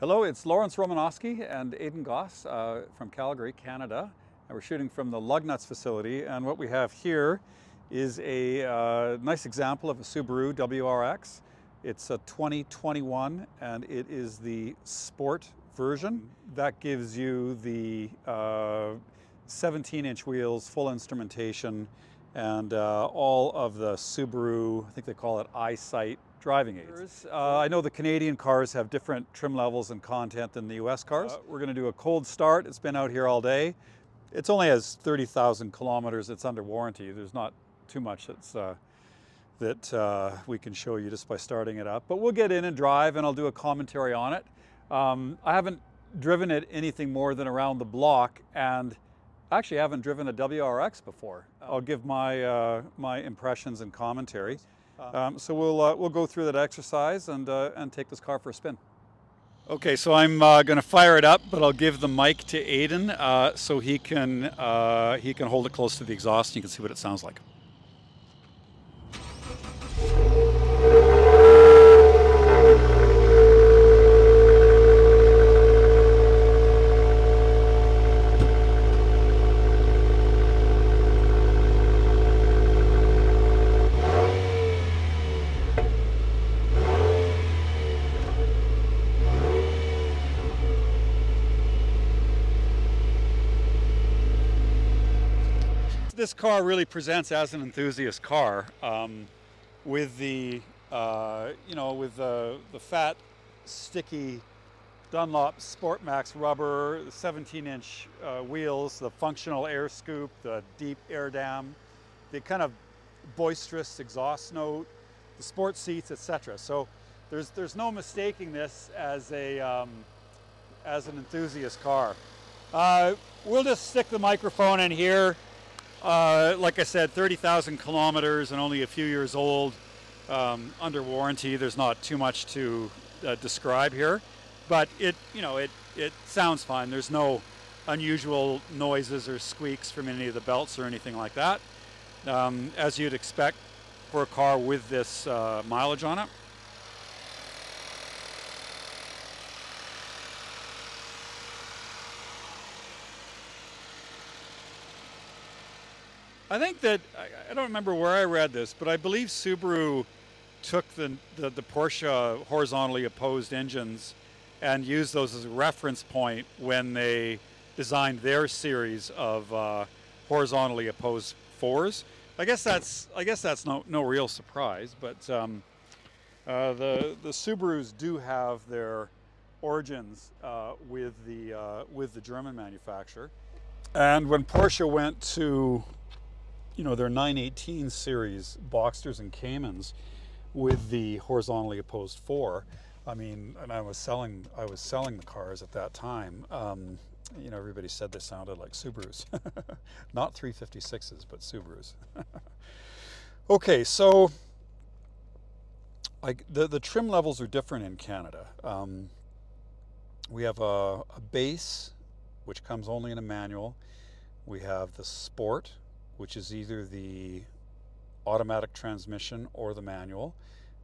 Hello, it's Romanosky and Aidan Goss from Calgary, Canada. And we're shooting from the lug nuts facility. And what we have here is a nice example of a Subaru WRX. It's a 2021 and it is the sport version. That gives you the 17-inch wheels, full instrumentation, and all of the Subaru, I think they call it EyeSight driving aids. I know the Canadian cars have different trim levels and content than the US cars. We're going to do a cold start. It's been out here all day. It only has 30,000 kilometers. It's under warranty. There's not too much that we can show you just by starting it up. But we'll get in and drive and I'll do a commentary on it. I haven't driven it anything more than around the block, and actually I haven't driven a WRX before. I'll give my impressions and commentary. So we'll go through that exercise and take this car for a spin. Okay, so I'm going to fire it up, but I'll give the mic to Aidan so he can hold it close to the exhaust and you can see what it sounds like. This car really presents as an enthusiast car, with the the fat, sticky Dunlop Sport Max rubber, the 17-inch wheels, the functional air scoop, the deep air dam, the kind of boisterous exhaust note, the sport seats, etc. So there's no mistaking this as an enthusiast car. We'll just stick the microphone in here. Like I said, 30,000 kilometers and only a few years old, under warranty. There's not too much to describe here, but it sounds fine. There's no unusual noises or squeaks from any of the belts or anything like that, as you'd expect for a car with this mileage on it. I think that, I don't remember where I read this, but I believe Subaru took the Porsche horizontally opposed engines and used those as a reference point when they designed their series of horizontally opposed fours. I guess that's no real surprise, but the Subarus do have their origins with the German manufacturer. And when Porsche went to their 918 series Boxsters and Caymans with the horizontally opposed four, I mean, and I was selling the cars at that time. Everybody said they sounded like Subarus, not 356s, but Subarus. Okay, so the trim levels are different in Canada. We have a base, which comes only in a manual. We have the Sport, which is either the automatic transmission or the manual.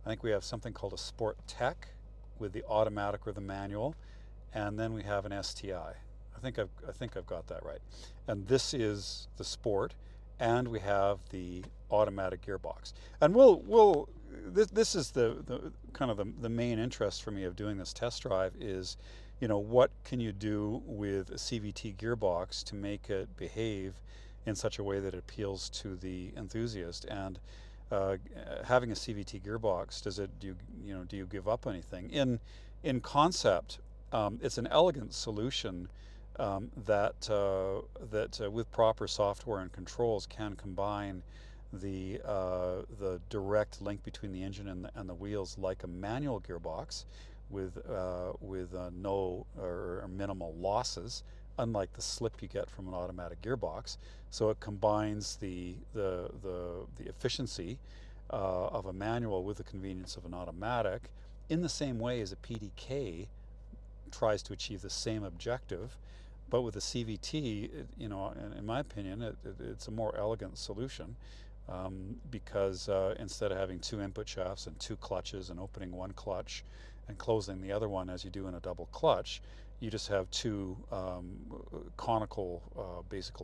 I think we have something called a Sport Tech with the automatic or the manual, and then we have an STI. I think I've got that right. And this is the Sport, and we have the automatic gearbox. And this is the kind of the main interest for me of doing this test drive is, what can you do with a CVT gearbox to make it behave in such a way that it appeals to the enthusiast? And having a CVT gearbox, do you give up anything? In concept, it's an elegant solution that with proper software and controls can combine the direct link between the engine and the wheels like a manual gearbox with no or minimal losses, unlike the slip you get from an automatic gearbox. So it combines the efficiency of a manual with the convenience of an automatic in the same way as a PDK tries to achieve the same objective. But with a CVT, in my opinion, it's a more elegant solution because instead of having two input shafts and two clutches and opening one clutch and closing the other one as you do in a double clutch. You just have two conical, basic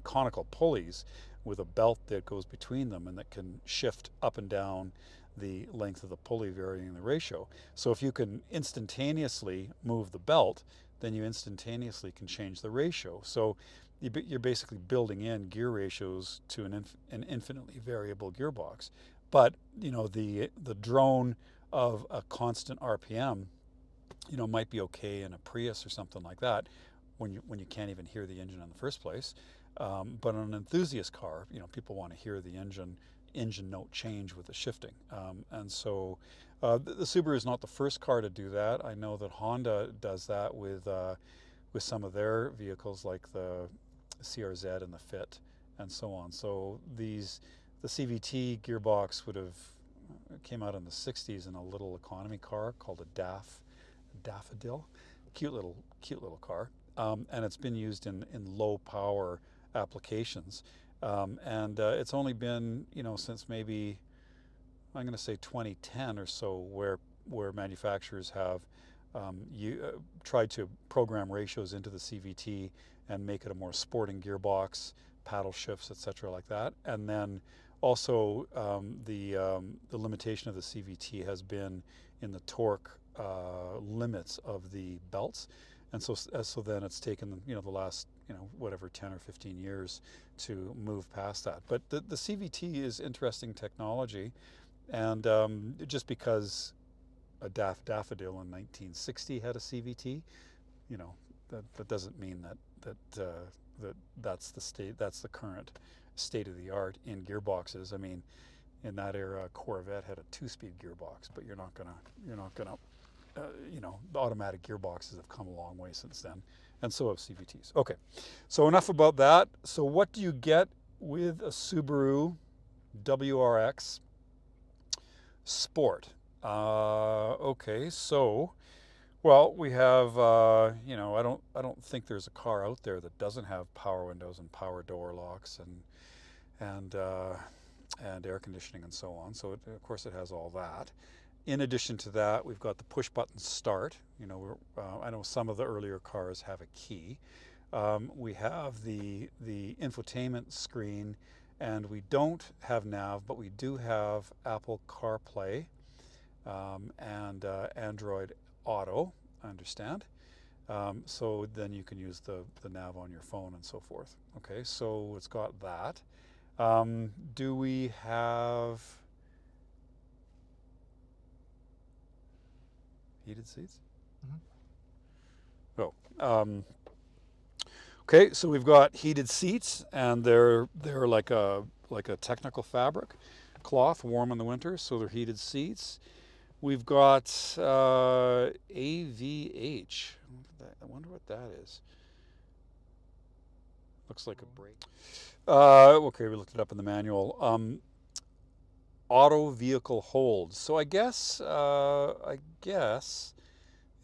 conical pulleys with a belt that goes between them and that can shift up and down the length of the pulley, varying the ratio. So if you can instantaneously move the belt, then you instantaneously can change the ratio. So you're basically building in gear ratios to an infinitely variable gearbox. But you know, the drone of a constant RPM, you know, might be okay in a Prius or something like that, when you can't even hear the engine in the first place. But on an enthusiast car, you know, people want to hear the engine note change with the shifting. And so the Subaru is not the first car to do that. I know that Honda does that with some of their vehicles, like the CRZ and the Fit and so on. So the CVT gearbox came out in the 60s in a little economy car called a Daffodil. Cute little car. And it's been used in low power applications. And it's only been, you know, since maybe, I'm going to say 2010 or so, where manufacturers have tried to program ratios into the CVT and make it a more sporting gearbox, paddle shifts, etc., like that. And then also the limitation of the CVT has been in the torque limits of the belts. And so then it's taken, you know, the last, you know, whatever, 10 or 15 years to move past that. But the CVT is interesting technology, and just because a Daffodil in 1960 had a CVT, you know, that doesn't mean that's the current state of the art in gearboxes. I mean, in that era, Corvette had a 2-speed gearbox, but you're not gonna you know, the automatic gearboxes have come a long way since then, and so have CVTs. Okay, so enough about that. So what do you get with a Subaru WRX Sport? Okay, so, well, we have, you know, I don't think there's a car out there that doesn't have power windows and power door locks and air conditioning and so on. So of course it has all that. In addition to that, we've got the push button start. You know, I know some of the earlier cars have a key. We have the infotainment screen, and we don't have nav, but we do have Apple CarPlay and Android Auto, I understand. So then you can use the nav on your phone and so forth. Okay, so it's got that. Do we have heated seats? Mm-hmm. Oh, okay. So we've got heated seats, and they're like a technical fabric cloth, warm in the winter, so they're heated seats. We've got AVH. I wonder what that is. Looks like a brake. Okay, we looked it up in the manual. Auto vehicle hold. So I guess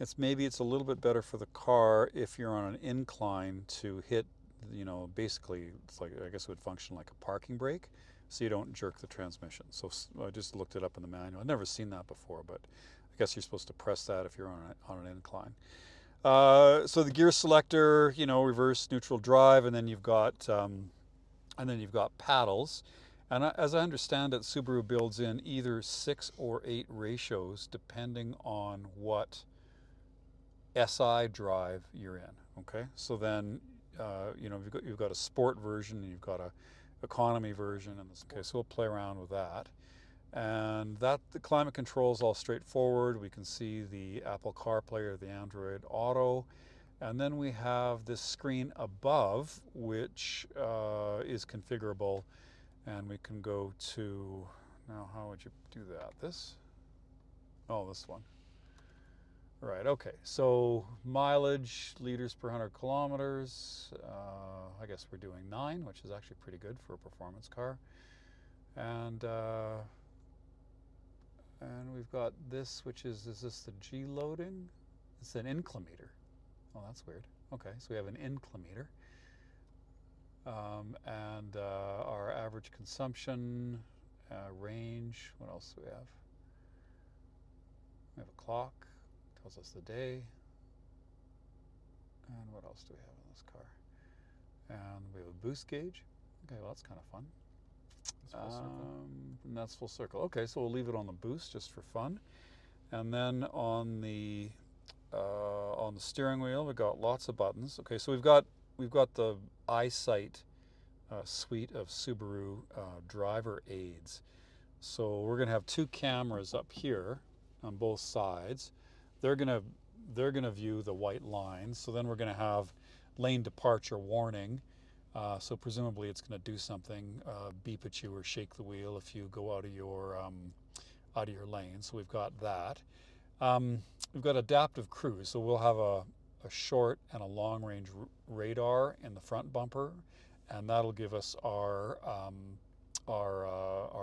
it's a little bit better for the car if you're on an incline to hit, you know, basically it's like, I guess it would function like a parking brake, so you don't jerk the transmission. So I just looked it up in the manual. I've never seen that before, but I guess you're supposed to press that if you're on an incline. So the gear selector, you know, reverse, neutral, drive, and then you've got paddles. And as I understand it, Subaru builds in either 6 or 8 ratios depending on what SI drive you're in. Okay, so then you know, you've got a sport version, and you've got a economy version, and okay, so we'll play around with that. And the climate control is all straightforward. We can see the Apple CarPlay or the Android Auto. And then we have this screen above, which is configurable. And we can go to, now how would you do that? This? Oh, this one. Right, okay. So mileage, liters per 100 kilometers. I guess we're doing 9, which is actually pretty good for a performance car. And we've got this, which is this the G loading? It's an inclimeter. Oh, that's weird. Okay, so we have an inclimeter. And our average consumption, range, what else do we have? We have a clock, tells us the day. And what else do we have in this car? And we have a boost gauge. Okay, well that's kind of fun. That's full circle. And that's full circle. Okay, so we'll leave it on the boost just for fun. And then on the steering wheel, we've got lots of buttons. Okay, so we've got the EyeSight suite of Subaru driver aids. So we're going to have two cameras up here on both sides. They're going to view the white lines. So then we're going to have lane departure warning. So presumably it's going to do something, beep at you or shake the wheel if you go out of your lane. So we've got that. We've got adaptive cruise. So we'll have a short and a long range radar in the front bumper, and that'll give us our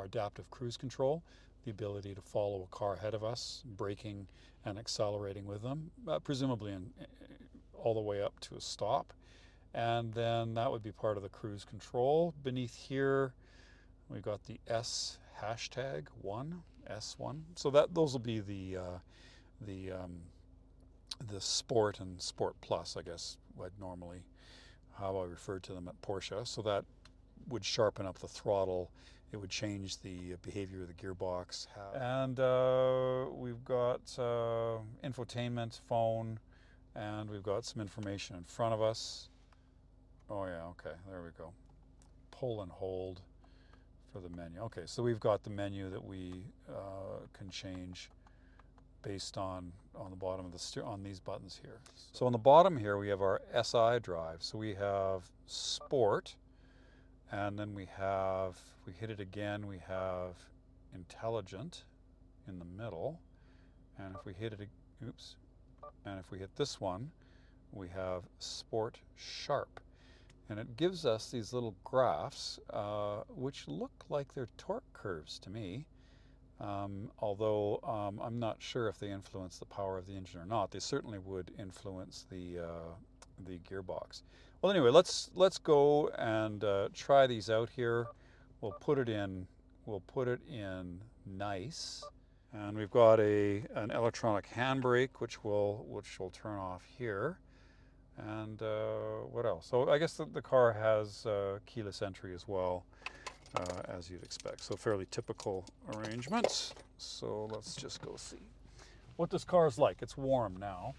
adaptive cruise control, the ability to follow a car ahead of us, braking and accelerating with them, presumably all the way up to a stop. And then that would be part of the cruise control. Beneath here, we've got the S #1, S1. So those will be the Sport and Sport Plus, I guess, how I referred to them at Porsche. So that would sharpen up the throttle. It would change the behavior of the gearbox. And we've got infotainment, phone, and we've got some information in front of us. Oh yeah, okay, there we go. Pull and hold for the menu. Okay, so we've got the menu that we can change based on the bottom of on these buttons here. So on the bottom here we have our SI drive. So we have Sport, and then we have, if we hit it again, we have Intelligent in the middle, and if we hit it, oops, and if we hit this one, we have Sport Sharp. And it gives us these little graphs, which look like they're torque curves to me. Although I'm not sure if they influence the power of the engine or not. They certainly would influence the gearbox. Well, anyway, let's go and try these out here. We'll put it in nice, and we've got an electronic handbrake which will turn off here. And what else? So I guess the car has keyless entry as well, as you'd expect. So fairly typical arrangements. So let's just go see what this car is like. It's warm now.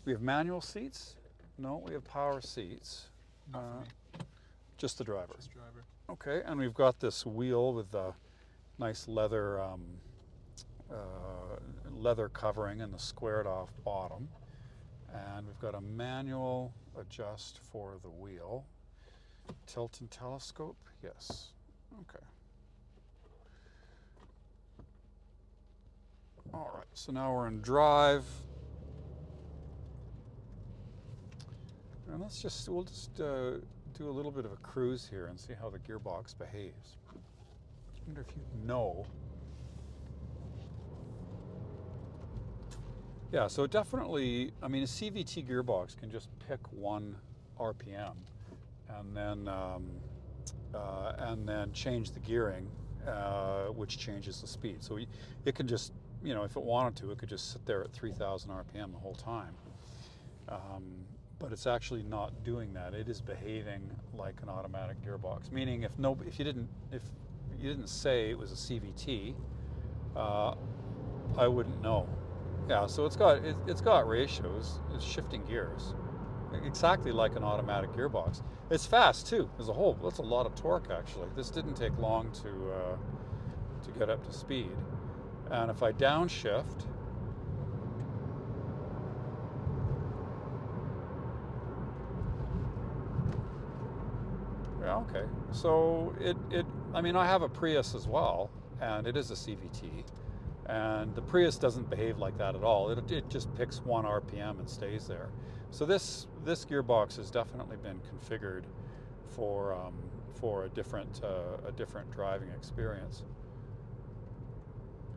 We have manual seats. No, we have power seats. Not for me. Just the driver. Just driver. Okay, and we've got this wheel with a nice leather leather covering and the squared off bottom, and we've got a manual adjust for the wheel. Tilt and telescope, yes. Okay. All right, so now we're in drive, and we'll just do a little bit of a cruise here and see how the gearbox behaves. I wonder if you know. Yeah, so definitely, I mean, a CVT gearbox can just pick one RPM and then change the gearing, which changes the speed. So it can just, you know, if it wanted to, it could just sit there at 3,000 RPM the whole time. But it's actually not doing that. It is behaving like an automatic gearbox. Meaning, if you didn't say it was a CVT, I wouldn't know. Yeah, so it's got ratios. It's shifting gears, exactly like an automatic gearbox. It's fast too. As a whole, that's a lot of torque actually. This didn't take long to get up to speed. And if I downshift, yeah, okay. So I mean, I have a Prius as well, and it is a CVT. And the Prius doesn't behave like that at all. It just picks one RPM and stays there. So this gearbox has definitely been configured for a different driving experience.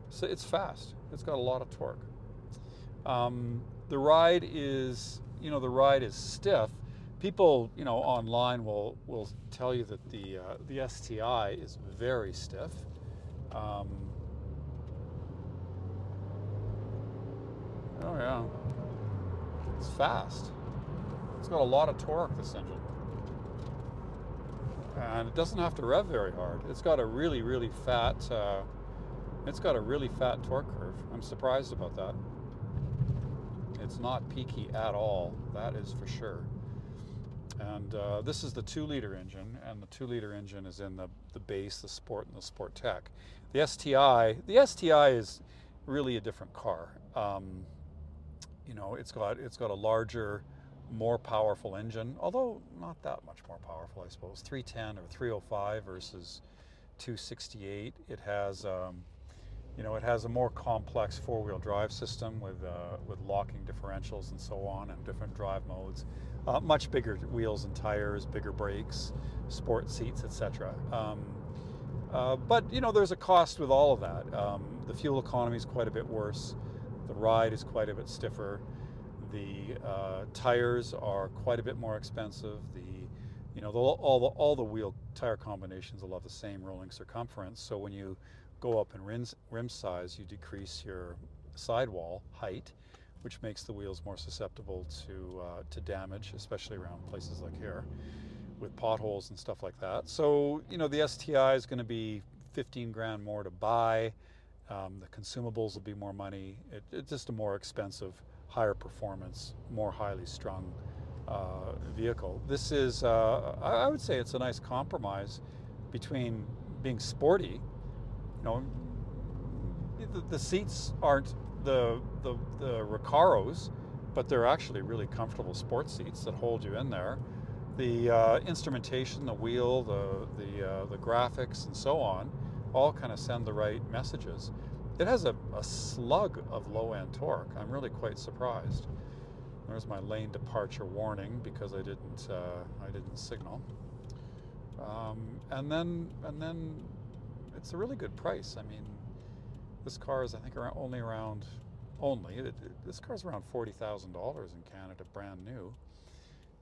So it's fast. It's got a lot of torque. The ride is stiff. People, you know, online will tell you that the STI is very stiff. Oh yeah, it's fast. It's got a lot of torque, this engine. And it doesn't have to rev very hard. It's got a really, really fat, torque curve. I'm surprised about that. It's not peaky at all, that is for sure. And this is the 2-liter engine, and the 2-liter engine is in the base, the Sport, and the Sport Tech. The STI is really a different car. You know, it's got a larger, more powerful engine, although not that much more powerful, I suppose. 310 or 305 versus 268. It has, you know, it has a more complex 4-wheel drive system with locking differentials and so on, and different drive modes. Much bigger wheels and tires, bigger brakes, sport seats, etc. But you know, there's a cost with all of that. The fuel economy is quite a bit worse. The ride is quite a bit stiffer. The tires are quite a bit more expensive. You know, all the wheel tire combinations will have the same rolling circumference. So when you go up in rim size, you decrease your sidewall height, which makes the wheels more susceptible to damage, especially around places like here with potholes and stuff like that. So, you know, the STI is going to be 15 grand more to buy. The consumables will be more money. It's just a more expensive, higher performance, more highly strung vehicle. This is, I would say it's a nice compromise between being sporty. You know, the seats aren't the Recaros, but they're actually really comfortable sports seats that hold you in there. The instrumentation, the wheel, the graphics, and so on, all kind of send the right messages. It has a slug of low-end torque. I'm really quite surprised. There's my lane departure warning because I didn't signal. And then it's a really good price. I mean, this car is, I think, this car's around $40,000 in Canada, brand new,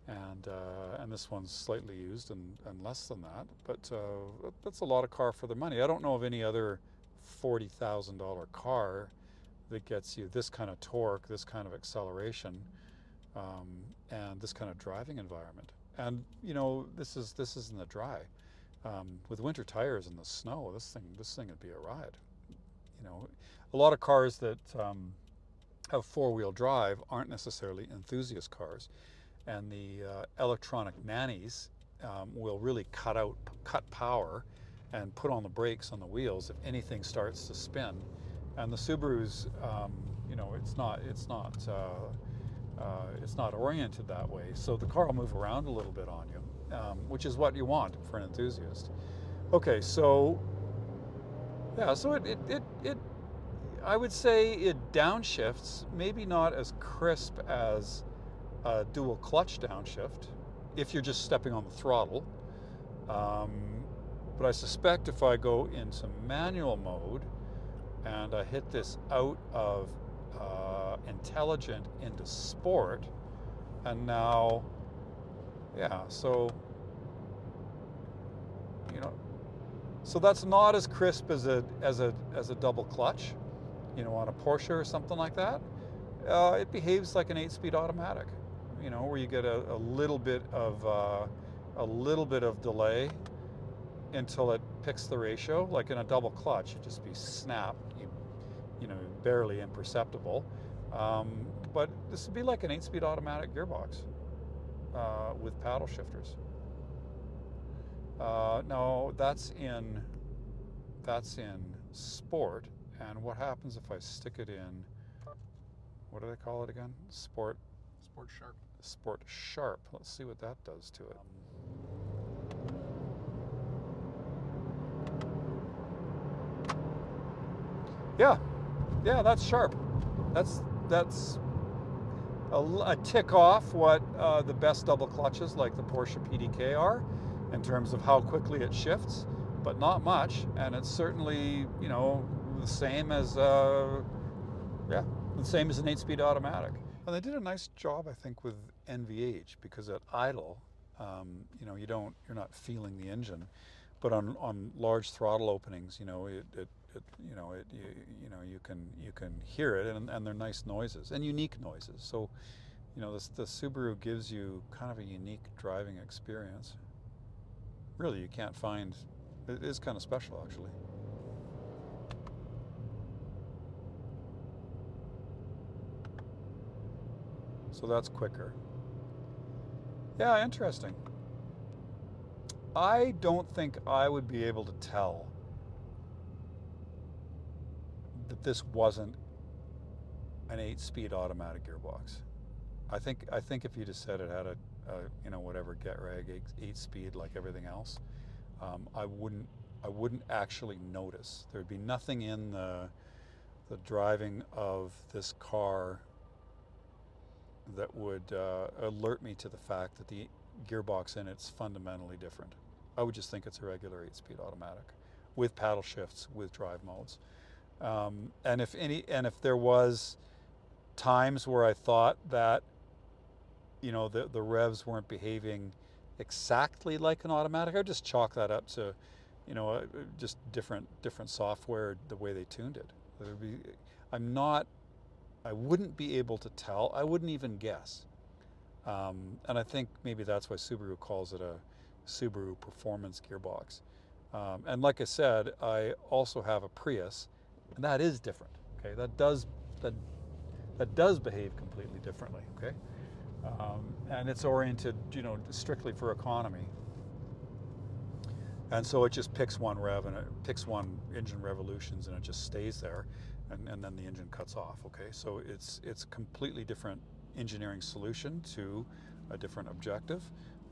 and this one's slightly used and less than that. But that's a lot of car for the money. I don't know of any other $40,000 car that gets you this kind of torque, this kind of acceleration, and this kind of driving environment. And you know, this is in the dry. With winter tires in the snow, this thing would be a ride. You know, a lot of cars that have 4-wheel drive aren't necessarily enthusiast cars, and the electronic nannies will really cut power and put on the brakes on the wheels if anything starts to spin. And the Subarus, you know, it's not oriented that way, so the car will move around a little bit on you, which is what you want for an enthusiast. Okay, so yeah, so I would say it downshifts, maybe not as crisp as a dual clutch downshift if you're just stepping on the throttle. But I suspect if I go into manual mode and I hit this out of intelligent into sport, and now, yeah, so, you know, so that's not as crisp as a double clutch, you know, on a Porsche or something like that. It behaves like an 8-speed automatic, you know, where you get a little bit of delay until it picks the ratio. Like in a double clutch, it'd just be snap, you know, barely imperceptible. But this would be like an 8-speed automatic gearbox with paddle shifters. No, that's in sport. And what happens if I stick it in, what do they call it again? Sport Sharp. Sport Sharp. Let's see what that does to it. Yeah, that's sharp. That's a tick off what the best double clutches like the Porsche PDK are in terms of how quickly it shifts, but not much. And it's certainly, you know, the same as an 8-speed automatic. And they did a nice job, I think, with NVH, because at idle, you know, you're not feeling the engine, but on large throttle openings, you know, it you know, you can hear it, and they're nice noises and unique noises. So, you know, the Subaru gives you kind of a unique driving experience. Really, you can't find. It is kind of special, actually. So that's quicker. Yeah, interesting. I don't think I would be able to tell that this wasn't an 8-speed automatic gearbox. I think if you just said it had a you know, whatever get rag 8-speed like everything else, I wouldn't actually notice. There'd be nothing in the driving of this car that would alert me to the fact that the gearbox in it's fundamentally different. I would just think it's a regular 8-speed automatic with paddle shifts, with drive modes. And if there was times where I thought that, you know, the revs weren't behaving exactly like an automatic, I'd just chalk that up to, you know, just different software, the way they tuned it. There'd be, I wouldn't be able to tell. I wouldn't even guess. And I think maybe that's why Subaru calls it a Subaru Performance Gearbox. And like I said, I also have a Prius, and that is different. Okay, that does behave completely differently. Okay, and it's oriented, you know, strictly for economy. And so it just picks one rev and it picks one engine revolutions and it just stays there, and then the engine cuts off. Okay, so it's a completely different engineering solution to a different objective.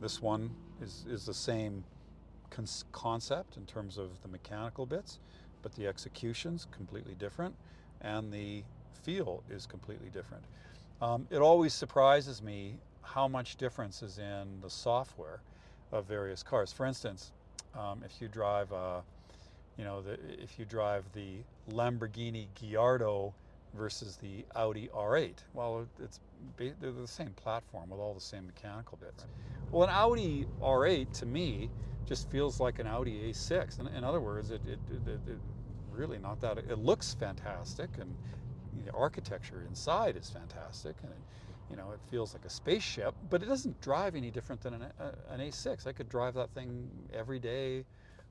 This one is the same concept in terms of the mechanical bits, but the execution's completely different and the feel is completely different. It always surprises me how much difference is in the software of various cars. For instance, if you drive, you know, if you drive the Lamborghini Gallardo versus the Audi R8, well, they're the same platform with all the same mechanical bits. Right. Well, an Audi R8 to me just feels like an Audi A6. In other words, it really not that. It looks fantastic, and the architecture inside is fantastic, and you know, it feels like a spaceship, but it doesn't drive any different than an A6. I could drive that thing every day,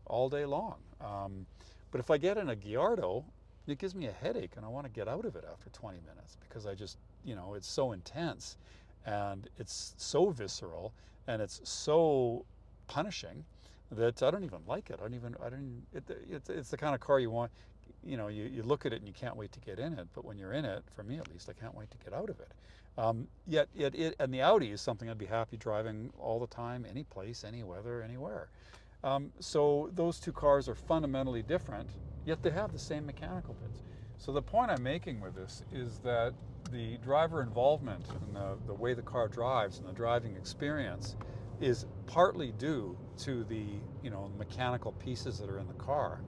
all day long. But if I get in a Gallardo, it gives me a headache, and I want to get out of it after 20 minutes because I just, you know, it's so intense, and it's so visceral, and it's so punishing that I don't even like it. It's the kind of car you want. You know, you look at it and you can't wait to get in it, but when you're in it, for me at least, I can't wait to get out of it. Yet and the Audi is something I'd be happy driving all the time, any place, any weather, anywhere. So those two cars are fundamentally different, yet they have the same mechanical bits. So the point I'm making with this is that the driver involvement and the way the car drives and the driving experience is partly due to the, you know, mechanical pieces that are in the car,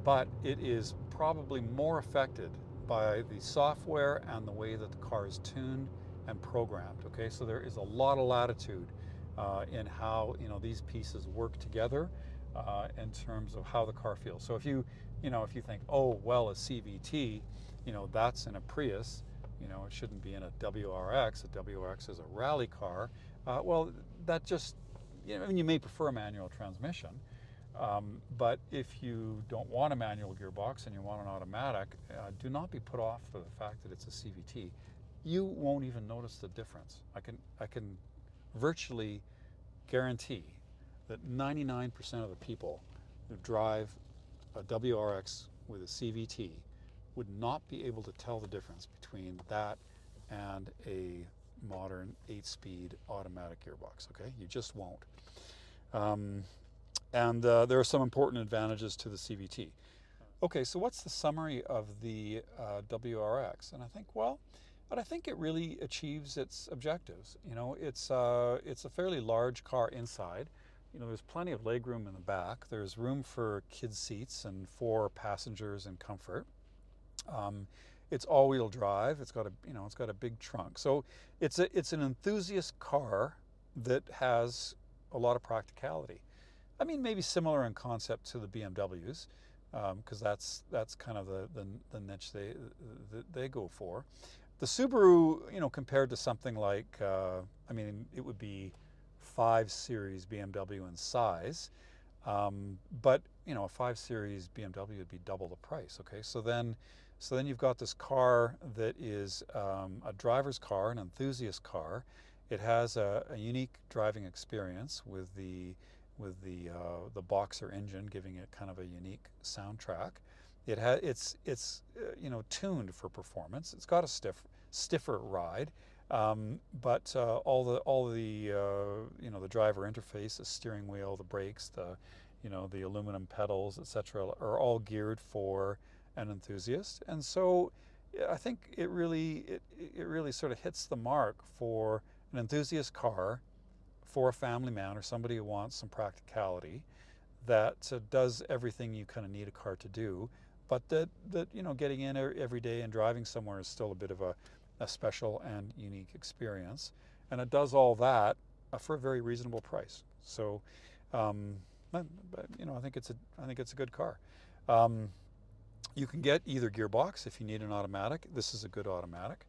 but it is probably more affected by the software and the way that the car is tuned and programmed. Okay, so there is a lot of latitude in how, you know, these pieces work together in terms of how the car feels. So if you think, oh well, a CVT, you know, that's in a Prius, you know, it shouldn't be in a WRX. A WRX is a rally car. Well, that just, you know, I mean, you may prefer a manual transmission. But if you don't want a manual gearbox and you want an automatic, do not be put off for the fact that it's a CVT. You won't even notice the difference. I can virtually guarantee that 99% of the people who drive a WRX with a CVT would not be able to tell the difference between that and a modern 8-speed automatic gearbox. Okay, you just won't. And there are some important advantages to the CVT. Okay, so what's the summary of the WRX? And I think, well, but I think it really achieves its objectives. You know, it's a fairly large car inside. You know, there's plenty of legroom in the back. There's room for kids' seats and 4 passengers in comfort. It's all-wheel drive. It's got a big trunk. So it's an enthusiast car that has a lot of practicality. I mean, maybe similar in concept to the BMWs, because that's kind of the niche they go for. The Subaru, compared to something like, I mean, it would be 5 Series BMW in size, but a 5 Series BMW would be double the price. Okay, so then you've got this car that is a driver's car, an enthusiast car. It has a unique driving experience with the Boxer engine, giving it kind of a unique soundtrack. It's tuned for performance. It's got a stiffer ride, but all the the driver interface, the steering wheel, the brakes, the aluminum pedals, etc., are all geared for an enthusiast. And so I think it really sort of hits the mark for an enthusiast car for a family man or somebody who wants some practicality, that does everything you kind of need a car to do, but that getting in every day and driving somewhere is still a bit of a special and unique experience, and it does all that for a very reasonable price. So, but, I think it's a good car. You can get either gearbox if you need an automatic. This is a good automatic.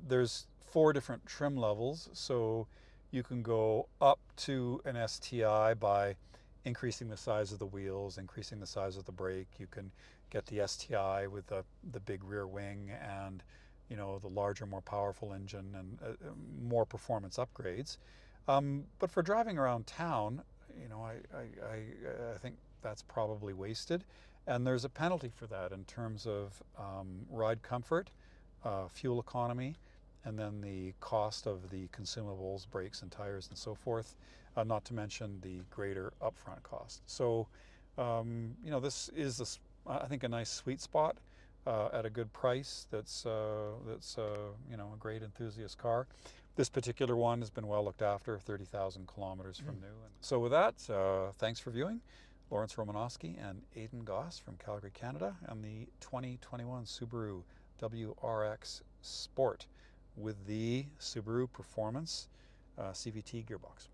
There's 4 different trim levels, so you can go up to an STI by increasing the size of the wheels, increasing the size of the brake. You can get the STI with the big rear wing and the larger, more powerful engine and more performance upgrades. But for driving around town, I think that's probably wasted. And there's a penalty for that in terms of ride comfort, fuel economy, and then the cost of the consumables, brakes and tires and so forth, not to mention the greater upfront cost. So, this is, I think, a nice sweet spot at a good price. That's a great enthusiast car. This particular one has been well looked after, 30,000 kilometers from new. And so with that, thanks for viewing. Lawrence Romanosky and Aidan Goss from Calgary, Canada, and the 2021 Subaru WRX Sport with the Subaru Performance CVT gearbox.